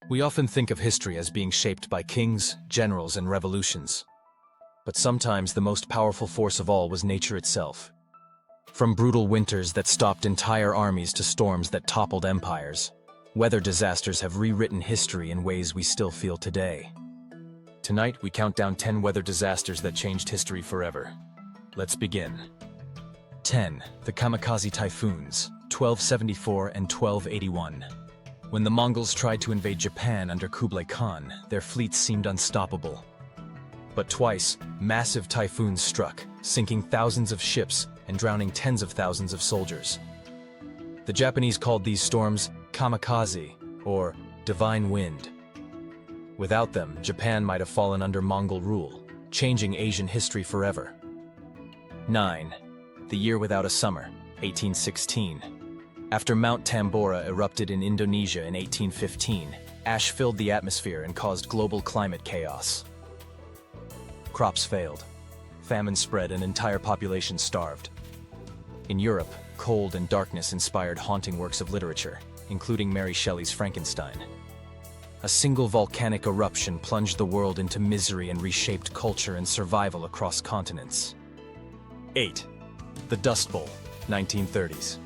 We often think of history as being shaped by kings, generals, and revolutions. But sometimes the most powerful force of all was nature itself. From brutal winters that stopped entire armies to storms that toppled empires, weather disasters have rewritten history in ways we still feel today. Tonight, we count down 10 weather disasters that changed history forever. Let's begin. 10. The Kamikaze Typhoons, 1274 and 1281. When the Mongols tried to invade Japan under Kublai Khan, their fleets seemed unstoppable. But twice, massive typhoons struck, sinking thousands of ships and drowning tens of thousands of soldiers. The Japanese called these storms kamikaze, or divine wind. Without them, Japan might have fallen under Mongol rule, changing Asian history forever. 9. The Year Without a Summer, 1816. After Mount Tambora erupted in Indonesia in 1815, ash filled the atmosphere and caused global climate chaos. Crops failed. Famine spread and entire populations starved. In Europe, cold and darkness inspired haunting works of literature, including Mary Shelley's Frankenstein. A single volcanic eruption plunged the world into misery and reshaped culture and survival across continents. 8. The Dust Bowl, 1930s.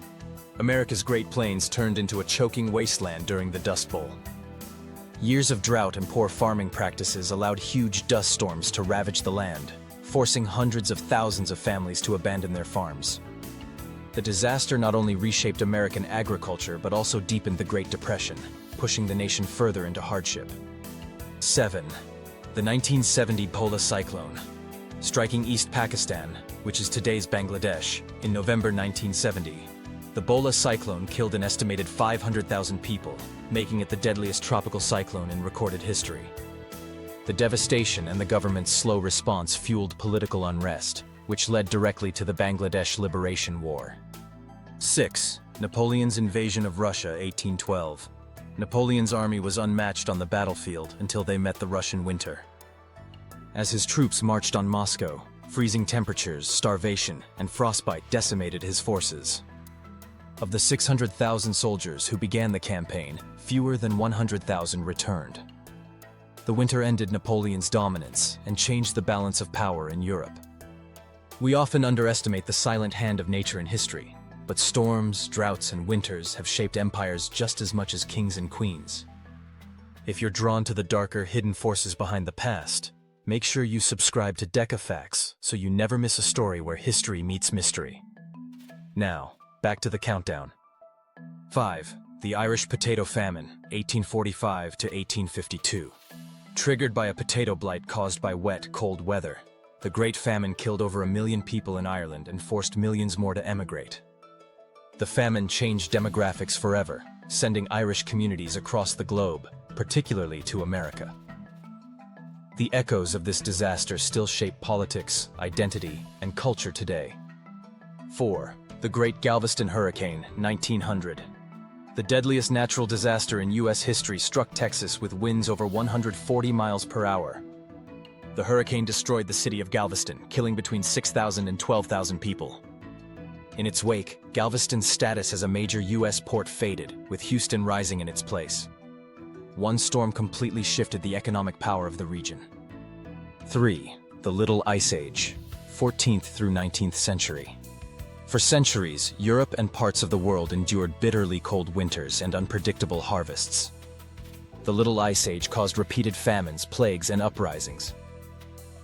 America's Great Plains turned into a choking wasteland during the Dust Bowl. Years of drought and poor farming practices allowed huge dust storms to ravage the land, forcing hundreds of thousands of families to abandon their farms. The disaster not only reshaped American agriculture but also deepened the Great Depression, pushing the nation further into hardship. 7. The 1970 Pola cyclone. Striking East Pakistan, which is today's Bangladesh, in November 1970. The Bola cyclone killed an estimated 500,000 people, making it the deadliest tropical cyclone in recorded history. The devastation and the government's slow response fueled political unrest, which led directly to the Bangladesh Liberation War. 6. Napoleon's invasion of Russia, 1812. Napoleon's army was unmatched on the battlefield until they met the Russian winter. As his troops marched on Moscow, freezing temperatures, starvation, and frostbite decimated his forces. Of the 600,000 soldiers who began the campaign, fewer than 100,000 returned. The winter ended Napoleon's dominance and changed the balance of power in Europe. We often underestimate the silent hand of nature in history, but storms, droughts, and winters have shaped empires just as much as kings and queens. If you're drawn to the darker, hidden forces behind the past, make sure you subscribe to Deca Facts so you never miss a story where history meets mystery. Now, back to the countdown. 5. The Irish Potato Famine, 1845 to 1852. Triggered by a potato blight caused by wet, cold weather, the Great Famine killed over 1 million people in Ireland and forced millions more to emigrate. The famine changed demographics forever, sending Irish communities across the globe, particularly to America. The echoes of this disaster still shape politics, identity, and culture today. 4. The Great Galveston Hurricane, 1900. The deadliest natural disaster in U.S. history struck Texas with winds over 140 miles per hour. The hurricane destroyed the city of Galveston, killing between 6,000 and 12,000 people. In its wake, Galveston's status as a major U.S. port faded, with Houston rising in its place. One storm completely shifted the economic power of the region. 3. The Little Ice Age, 14th through 19th century. For centuries, Europe and parts of the world endured bitterly cold winters and unpredictable harvests. The Little Ice Age caused repeated famines, plagues, and uprisings.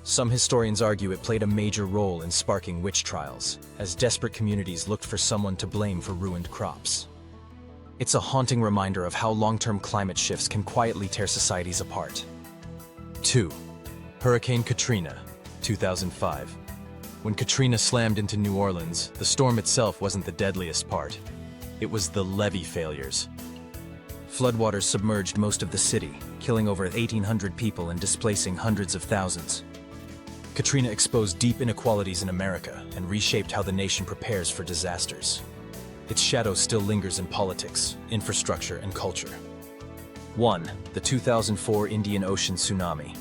Some historians argue it played a major role in sparking witch trials, as desperate communities looked for someone to blame for ruined crops. It's a haunting reminder of how long-term climate shifts can quietly tear societies apart. 2. Hurricane Katrina, 2005. When Katrina slammed into New Orleans, the storm itself wasn't the deadliest part. It was the levee failures. Floodwaters submerged most of the city, killing over 1,800 people and displacing hundreds of thousands. Katrina exposed deep inequalities in America and reshaped how the nation prepares for disasters. Its shadow still lingers in politics, infrastructure, and culture. 1. The 2004 Indian Ocean Tsunami.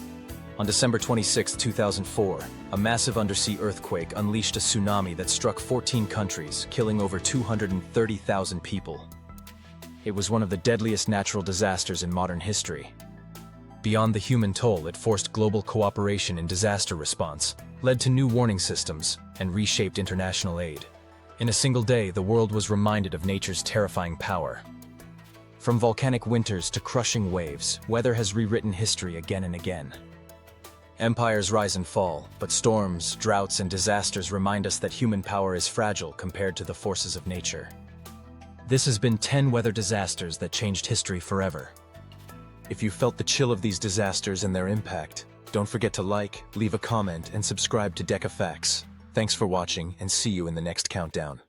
On December 26, 2004, a massive undersea earthquake unleashed a tsunami that struck 14 countries, killing over 230,000 people. It was one of the deadliest natural disasters in modern history. Beyond the human toll, it forced global cooperation in disaster response, led to new warning systems, and reshaped international aid. In a single day, the world was reminded of nature's terrifying power. From volcanic winters to crushing waves, weather has rewritten history again and again. Empires rise and fall, but storms, droughts, and disasters remind us that human power is fragile compared to the forces of nature. This has been 10 weather disasters that changed history forever. If you felt the chill of these disasters and their impact, don't forget to like, leave a comment, and subscribe to Deca Facts. Thanks for watching, and see you in the next countdown.